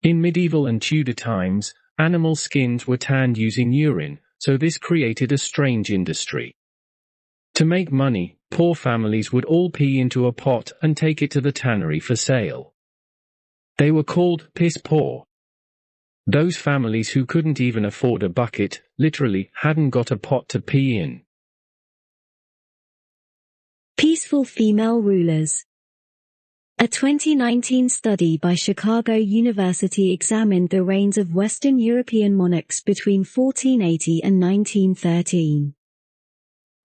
In medieval and Tudor times, animal skins were tanned using urine, so this created a strange industry. To make money, poor families would all pee into a pot and take it to the tannery for sale. They were called piss poor. Those families who couldn't even afford a bucket, literally, hadn't got a pot to pee in. Peaceful female rulers. A 2019 study by Chicago University examined the reigns of Western European monarchs between 1480 and 1913.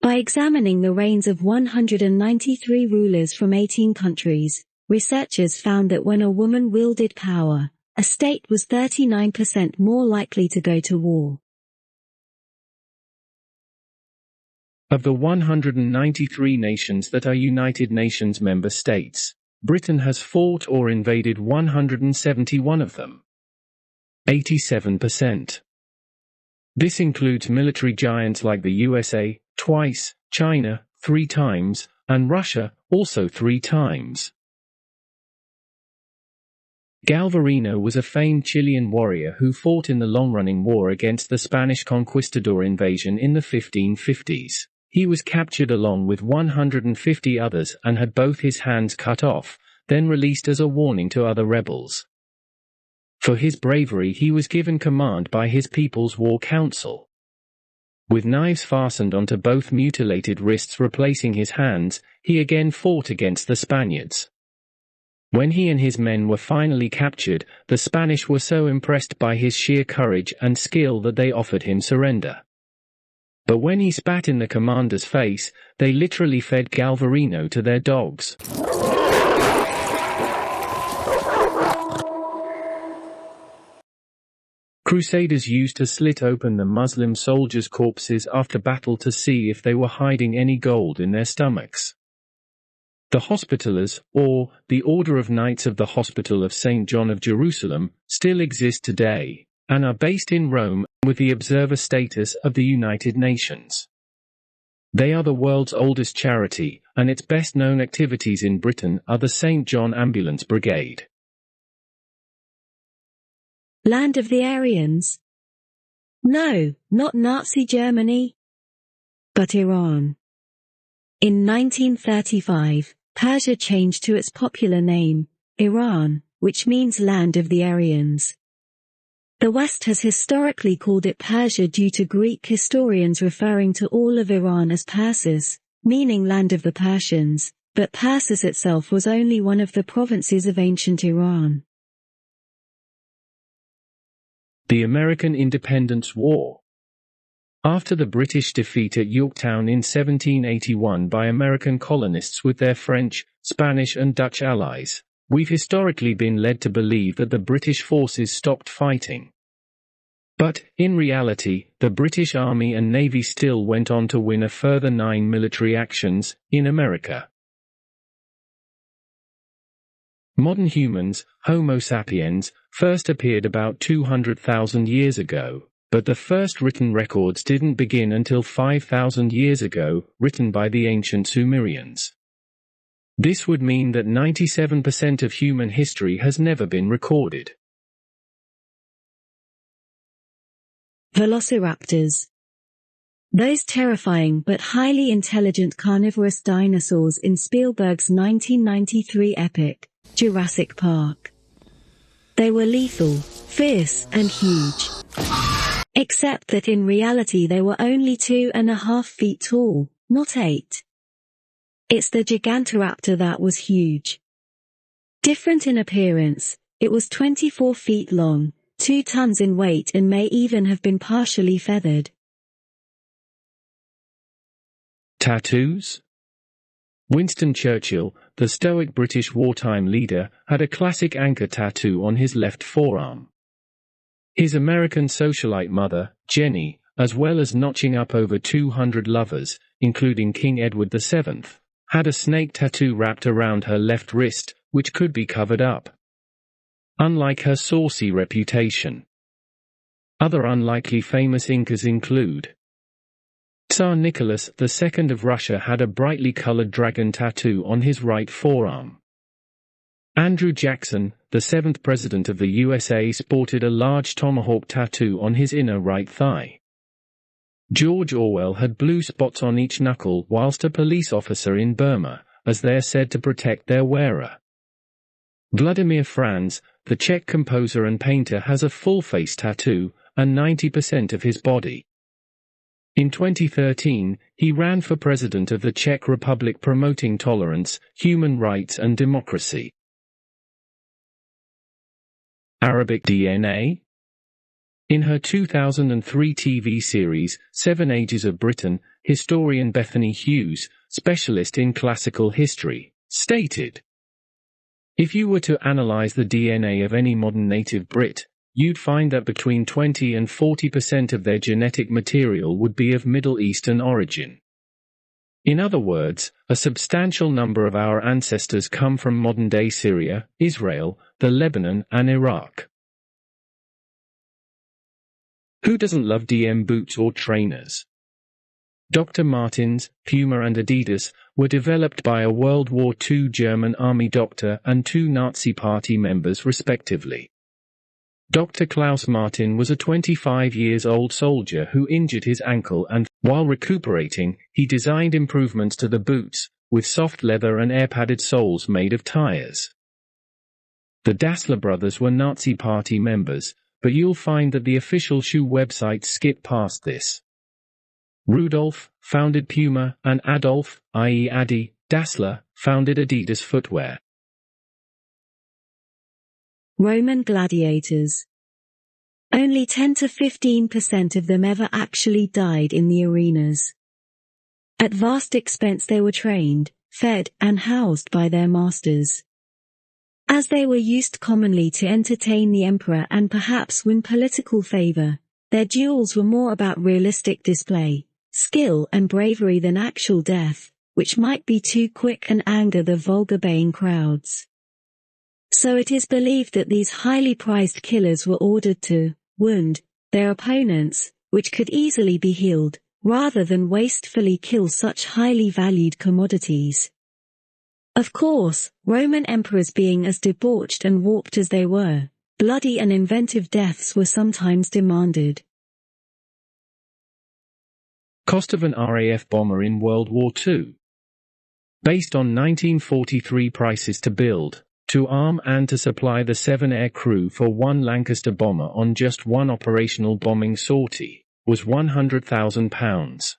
By examining the reigns of 193 rulers from 18 countries, researchers found that when a woman wielded power, a state was 39% more likely to go to war. Of the 193 nations that are United Nations member states, Britain has fought or invaded 171 of them. 87%. This includes military giants like the USA, twice, China, 3 times, and Russia, also 3 times. Galvarino was a famed Chilean warrior who fought in the long-running war against the Spanish conquistador invasion in the 1550s. He was captured along with 150 others and had both his hands cut off, then released as a warning to other rebels. For his bravery he was given command by his people's war council. With knives fastened onto both mutilated wrists replacing his hands, he again fought against the Spaniards. When he and his men were finally captured, the Spanish were so impressed by his sheer courage and skill that they offered him surrender. But when he spat in the commander's face, they literally fed Galvarino to their dogs. Crusaders used to slit open the Muslim soldiers' corpses after battle to see if they were hiding any gold in their stomachs. The Hospitallers, or the Order of Knights of the Hospital of St. John of Jerusalem, still exist today, and are based in Rome, with the observer status of the United Nations. They are the world's oldest charity, and its best-known activities in Britain are the St. John Ambulance Brigade. Land of the Aryans? No, not Nazi Germany, but Iran. In 1935, Persia changed to its popular name, Iran, which means land of the Aryans. The West has historically called it Persia due to Greek historians referring to all of Iran as Persis, meaning land of the Persians, but Persis itself was only one of the provinces of ancient Iran. The American Independence War. After the British defeat at Yorktown in 1781 by American colonists with their French, Spanish and Dutch allies, we've historically been led to believe that the British forces stopped fighting. But, in reality, the British Army and Navy still went on to win a further 9 military actions in America. Modern humans, Homo sapiens, first appeared about 200,000 years ago, but the first written records didn't begin until 5,000 years ago, written by the ancient Sumerians. This would mean that 97% of human history has never been recorded. Velociraptors. Those terrifying but highly intelligent carnivorous dinosaurs in Spielberg's 1993 epic, Jurassic Park. They were lethal, fierce, and huge. Except that in reality they were only 2.5 feet tall, not 8. It's the Gigantoraptor that was huge. Different in appearance, it was 24 feet long, 2 tons in weight and may even have been partially feathered. Tattoos? Winston Churchill, the stoic British wartime leader, had a classic anchor tattoo on his left forearm. His American socialite mother, Jenny, as well as notching up over 200 lovers, including King Edward VII, had a snake tattoo wrapped around her left wrist, which could be covered up. Unlike her saucy reputation. Other unlikely famous Incas include Tsar Nicholas II of Russia had a brightly colored dragon tattoo on his right forearm. Andrew Jackson, the 7th President of the USA, sported a large tomahawk tattoo on his inner right thigh. George Orwell had blue spots on each knuckle, whilst a police officer in Burma, as they're said to protect their wearer. Vladimir Franz, the Czech composer and painter, has a full face tattoo, and 90% of his body. In 2013, he ran for president of the Czech Republic, promoting tolerance, human rights and democracy. Arabic DNA? In her 2003 TV series, 7 Ages of Britain, historian Bethany Hughes, specialist in classical history, stated, "If you were to analyze the DNA of any modern native Brit, you'd find that between 20 and 40% of their genetic material would be of Middle Eastern origin. In other words, a substantial number of our ancestors come from modern-day Syria, Israel, the Lebanon, and Iraq." Who doesn't love DM boots or trainers? Dr. Martens, Puma and Adidas were developed by a World War II German army doctor and 2 Nazi Party members respectively. Dr. Klaus Martin was a 25-year-old soldier who injured his ankle and, while recuperating, he designed improvements to the boots, with soft leather and air-padded soles made of tires. The Dassler brothers were Nazi Party members, but you'll find that the official shoe websites skip past this. Rudolf founded Puma, and Adolf, i.e. Adi, Dassler, founded Adidas footwear. Roman gladiators. Only 10 to 15% of them ever actually died in the arenas. At vast expense they were trained, fed, and housed by their masters. As they were used commonly to entertain the emperor and perhaps win political favor, their duels were more about realistic display, skill and bravery than actual death, which might be too quick and anger the vulgar baying crowds. So it is believed that these highly prized killers were ordered to wound their opponents, which could easily be healed, rather than wastefully kill such highly valued commodities. Of course, Roman emperors, being as debauched and warped as they were, bloody and inventive deaths were sometimes demanded. Cost of an RAF bomber in World War II. Based on 1943 prices to build, to arm and to supply the 7 air crew for one Lancaster bomber on just one operational bombing sortie, was £100,000.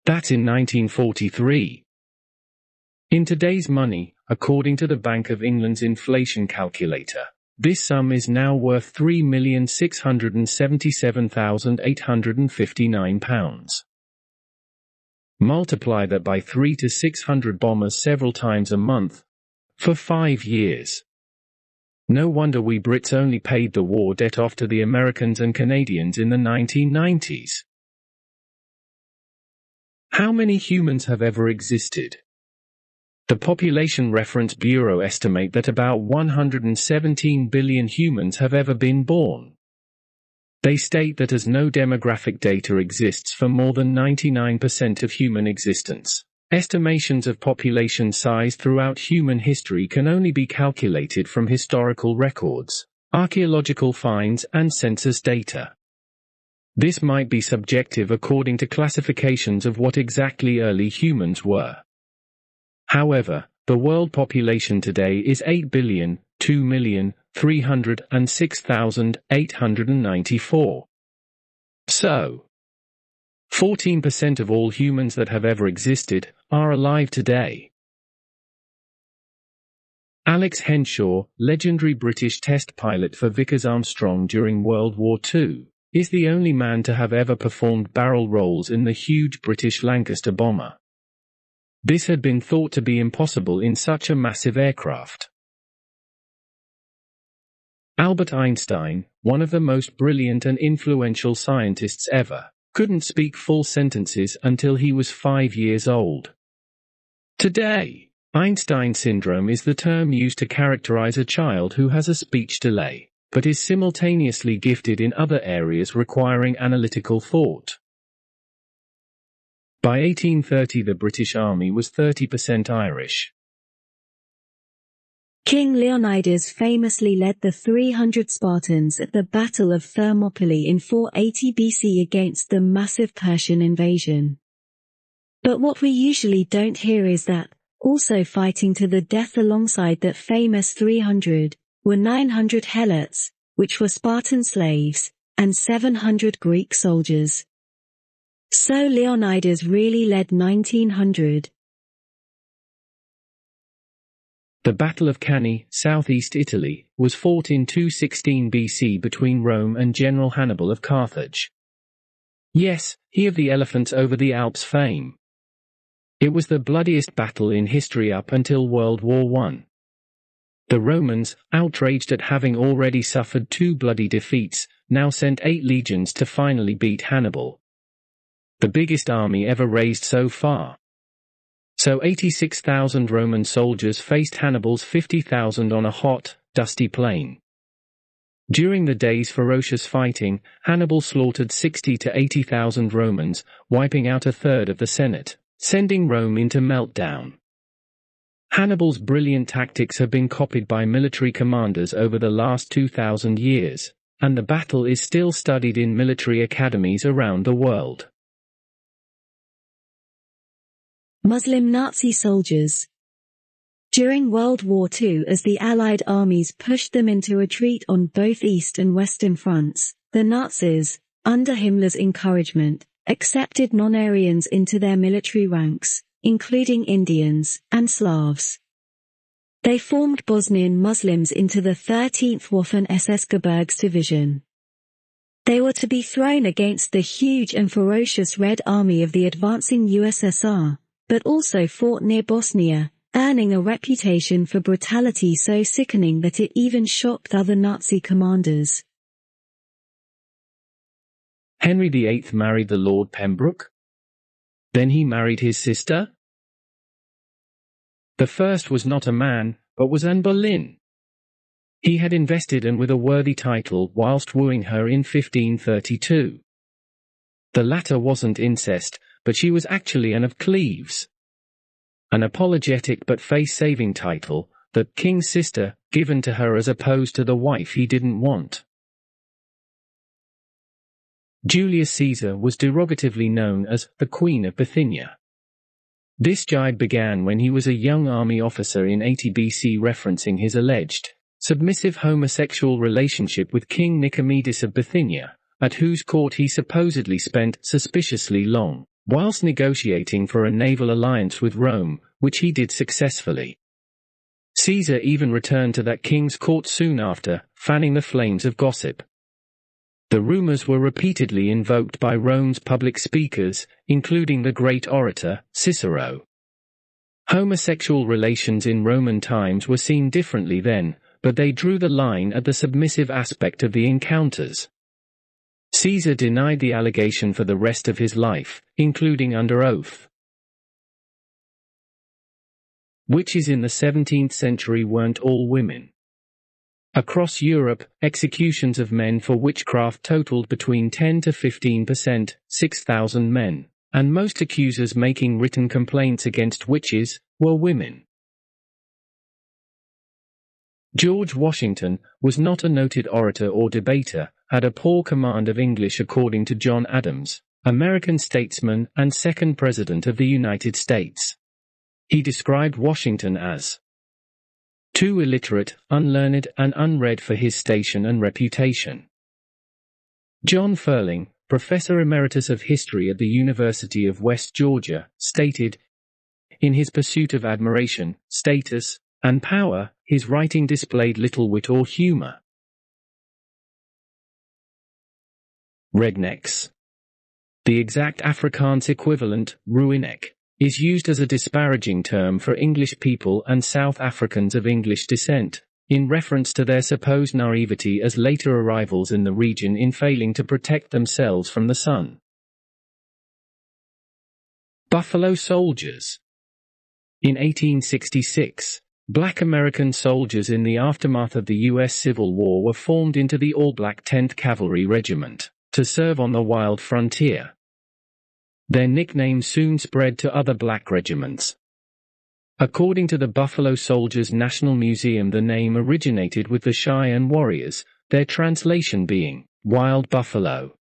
That's in 1943. In today's money, according to the Bank of England's inflation calculator, this sum is now worth £3,677,859. Multiply that by 3 to 600 bombers several times a month, for 5 years. No wonder we Brits only paid the war debt off to the Americans and Canadians in the 1990s. How many humans have ever existed? The Population Reference Bureau estimate that about 117 billion humans have ever been born. They state that as no demographic data exists for more than 99% of human existence, estimations of population size throughout human history can only be calculated from historical records, archaeological finds, and census data. This might be subjective according to classifications of what exactly early humans were. However, the world population today is 8,2,306,894. So, 14% of all humans that have ever existed are alive today. Alex Henshaw, legendary British test pilot for Vickers Armstrong during World War II, is the only man to have ever performed barrel rolls in the huge British Lancaster bomber. This had been thought to be impossible in such a massive aircraft. Albert Einstein, one of the most brilliant and influential scientists ever, couldn't speak full sentences until he was 5 years old. Today, Einstein syndrome is the term used to characterize a child who has a speech delay, but is simultaneously gifted in other areas requiring analytical thought. By 1830 the British Army was 30% Irish. King Leonidas famously led the 300 Spartans at the Battle of Thermopylae in 480 BC against the massive Persian invasion. But what we usually don't hear is that, also fighting to the death alongside that famous 300, were 900 Helots, which were Spartan slaves, and 700 Greek soldiers. So Leonidas really led 1900. The Battle of Cannae, southeast Italy, was fought in 216 BC between Rome and General Hannibal of Carthage. Yes, he of the elephants over the Alps fame. It was the bloodiest battle in history up until World War I. The Romans, outraged at having already suffered 2 bloody defeats, now sent 8 legions to finally beat Hannibal. The biggest army ever raised so far. So 86,000 Roman soldiers faced Hannibal's 50,000 on a hot, dusty plain. During the day's ferocious fighting, Hannibal slaughtered 60 to 80,000 Romans, wiping out a third of the Senate, sending Rome into meltdown. Hannibal's brilliant tactics have been copied by military commanders over the last 2,000 years, and the battle is still studied in military academies around the world. Muslim Nazi soldiers. During World War II, as the Allied armies pushed them into retreat on both East and Western fronts, the Nazis, under Himmler's encouragement, accepted non-Aryans into their military ranks, including Indians and Slavs. They formed Bosnian Muslims into the 13th Waffen-SS Gebirgsdivision. They were to be thrown against the huge and ferocious Red Army of the advancing USSR, but also fought near Bosnia, earning a reputation for brutality so sickening that it even shocked other Nazi commanders. Henry VIII married the Lord Pembroke? Then he married his sister? The first was not a man, but was Anne Boleyn. He had invested and with a worthy title whilst wooing her in 1532. The latter wasn't incest, but she was actually Anne of Cleves. An apologetic but face-saving title, the king's sister, given to her as opposed to the wife he didn't want. Julius Caesar was derogatively known as the Queen of Bithynia. This jibe began when he was a young army officer in 80 BC referencing his alleged submissive homosexual relationship with King Nicomedes of Bithynia, at whose court he supposedly spent suspiciously long, whilst negotiating for a naval alliance with Rome, which he did successfully. Caesar even returned to that king's court soon after, fanning the flames of gossip. The rumors were repeatedly invoked by Rome's public speakers, including the great orator, Cicero. Homosexual relations in Roman times were seen differently then, but they drew the line at the submissive aspect of the encounters. Caesar denied the allegation for the rest of his life, including under oath. Witches in the 17th century weren't all women. Across Europe, executions of men for witchcraft totaled between 10 to 15%, 6,000 men, and most accusers making written complaints against witches were women. George Washington was not a noted orator or debater, had a poor command of English according to John Adams, American statesman and second President of the United States. He described Washington as too illiterate, unlearned and unread for his station and reputation. John Ferling, Professor Emeritus of History at the University of West Georgia, stated, "In his pursuit of admiration, status, and power, his writing displayed little wit or humor." Rednecks. The exact Afrikaans equivalent, Ruinek, is used as a disparaging term for English people and South Africans of English descent, in reference to their supposed naivety as later arrivals in the region in failing to protect themselves from the sun. Buffalo Soldiers. In 1866, Black American soldiers in the aftermath of the U.S. Civil War were formed into the all-black 10th Cavalry Regiment, to serve on the wild frontier. Their nickname soon spread to other black regiments. According to the Buffalo Soldiers National Museum, the name originated with the Cheyenne warriors, their translation being wild buffalo.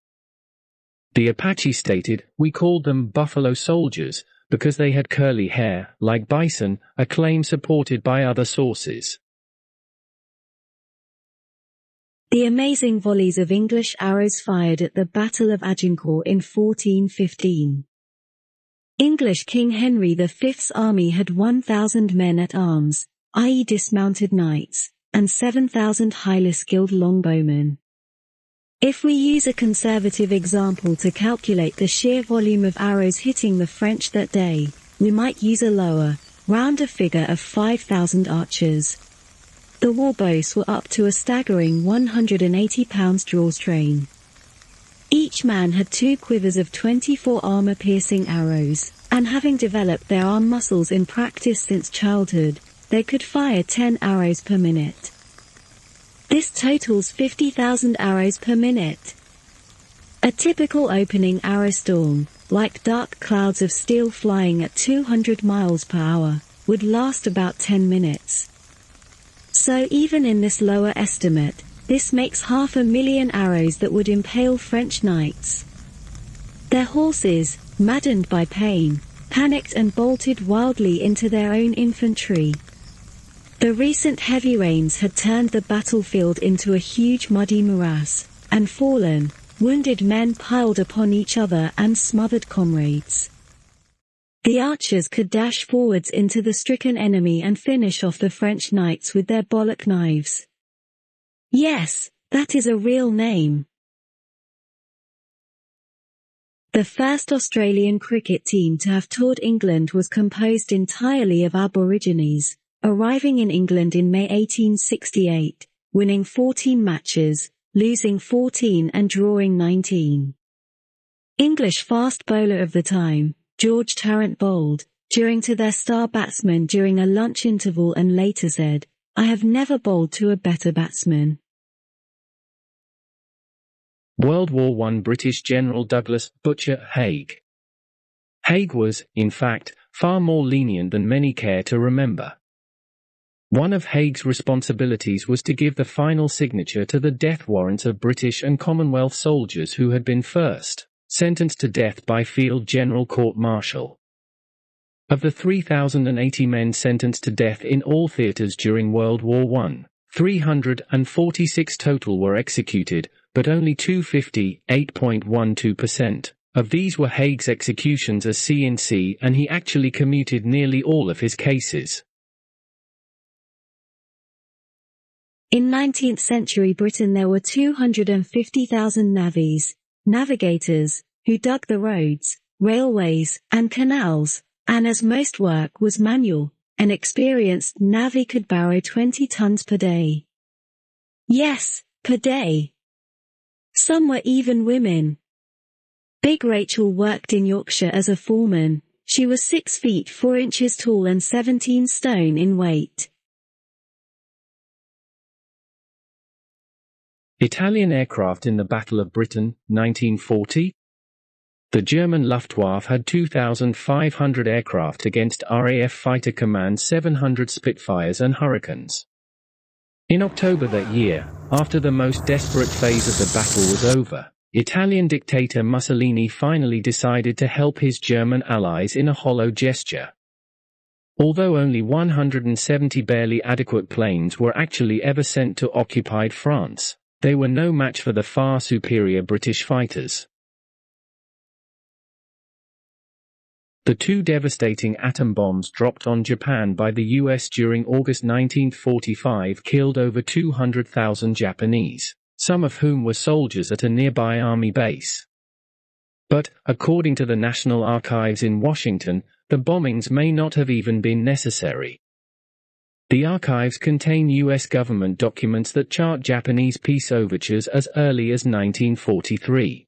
The Apache stated, "We called them Buffalo Soldiers because they had curly hair, like bison," a claim supported by other sources. The amazing volleys of English arrows fired at the Battle of Agincourt in 1415. English King Henry V's army had 1,000 men at arms, i.e. dismounted knights, and 7,000 highly skilled longbowmen. If we use a conservative example to calculate the sheer volume of arrows hitting the French that day, we might use a lower, rounder figure of 5,000 archers. The warbows were up to a staggering 180 pounds drawstrain. Each man had 2 quivers of 24 armor-piercing arrows, and having developed their arm muscles in practice since childhood, they could fire 10 arrows per minute. This totals 50,000 arrows per minute. A typical opening arrow storm, like dark clouds of steel flying at 200 miles per hour, would last about 10 minutes. So even in this lower estimate, this makes 500,000 arrows that would impale French knights. Their horses, maddened by pain, panicked and bolted wildly into their own infantry. The recent heavy rains had turned the battlefield into a huge muddy morass, and fallen, wounded men piled upon each other and smothered comrades. The archers could dash forwards into the stricken enemy and finish off the French knights with their bollock knives. Yes, that is a real name. The first Australian cricket team to have toured England was composed entirely of Aborigines, arriving in England in May 1868, winning 14 matches, losing 14 and drawing 19. English fast bowler of the time, George Tarrant bowled, during to their star batsman during a lunch interval and later said, "I have never bowled to a better batsman." World War I British General Douglas "Butcher" Haig. Haig was, in fact, far more lenient than many care to remember. One of Haig's responsibilities was to give the final signature to the death warrants of British and Commonwealth soldiers who had been first sentenced to death by Field General Court-Martial. Of the 3,080 men sentenced to death in all theatres during World War I, 346 total were executed, but only 250, 8.12%, of these were Haig's executions as C&C, and he actually commuted nearly all of his cases. In 19th century Britain there were 250,000 navvies, navigators, who dug the roads, railways, and canals, and as most work was manual, an experienced navvy could barrow 20 tons per day. Yes, per day. Some were even women. Big Rachel worked in Yorkshire as a foreman. She was 6 feet 4 inches tall and 17 stone in weight. Italian aircraft in the Battle of Britain, 1940. The German Luftwaffe had 2,500 aircraft against RAF Fighter Command's 700 Spitfires and Hurricanes. In October that year, after the most desperate phase of the battle was over, Italian dictator Mussolini finally decided to help his German allies in a hollow gesture. Although only 170 barely adequate planes were actually ever sent to occupied France, they were no match for the far superior British fighters. The 2 devastating atom bombs dropped on Japan by the US during August 1945 killed over 200,000 Japanese, some of whom were soldiers at a nearby army base. But, according to the National Archives in Washington, the bombings may not have even been necessary. The archives contain U.S. government documents that chart Japanese peace overtures as early as 1943.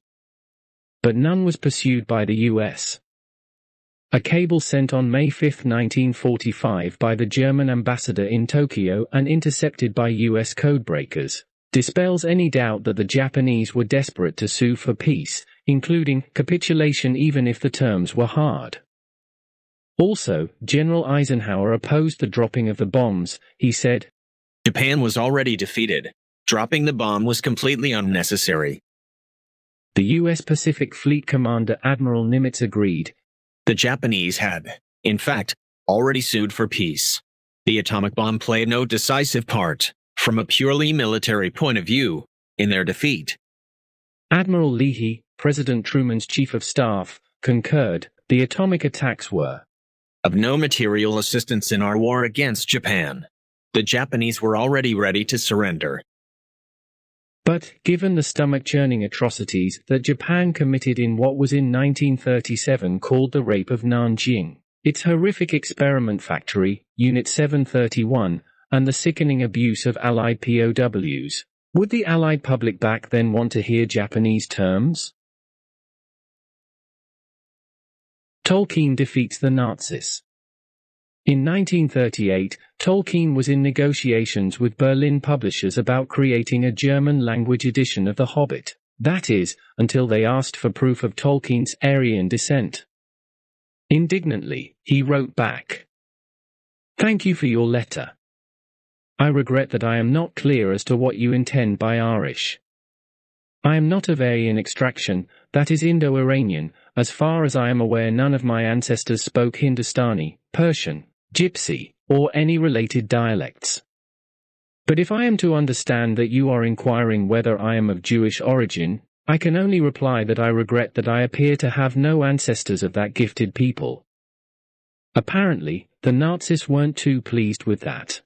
But none was pursued by the U.S. A cable sent on May 5, 1945 by the German ambassador in Tokyo and intercepted by U.S. codebreakers, dispels any doubt that the Japanese were desperate to sue for peace, including capitulation even if the terms were hard. Also, General Eisenhower opposed the dropping of the bombs. He said, Japan was already defeated. Dropping the bomb was completely unnecessary. The U.S. Pacific Fleet Commander Admiral Nimitz agreed. The Japanese had, in fact, already sued for peace. The atomic bomb played no decisive part, from a purely military point of view, in their defeat. Admiral Leahy, President Truman's chief of staff, concurred. The atomic attacks were of no material assistance in our war against Japan. The Japanese were already ready to surrender. But, given the stomach-churning atrocities that Japan committed in what was in 1937 called the Rape of Nanjing, its horrific experiment factory, Unit 731, and the sickening abuse of Allied POWs, would the Allied public back then want to hear Japanese terms? Tolkien defeats the Nazis. In 1938, Tolkien was in negotiations with Berlin publishers about creating a German-language edition of The Hobbit. That is, until they asked for proof of Tolkien's Aryan descent. Indignantly, he wrote back, "Thank you for your letter. I regret that I am not clear as to what you intend by Irish. I am not of Aryan extraction, that is Indo-Iranian. As far as I am aware, none of my ancestors spoke Hindustani, Persian, Gypsy, or any related dialects. But if I am to understand that you are inquiring whether I am of Jewish origin, I can only reply that I regret that I appear to have no ancestors of that gifted people." Apparently, the Nazis weren't too pleased with that.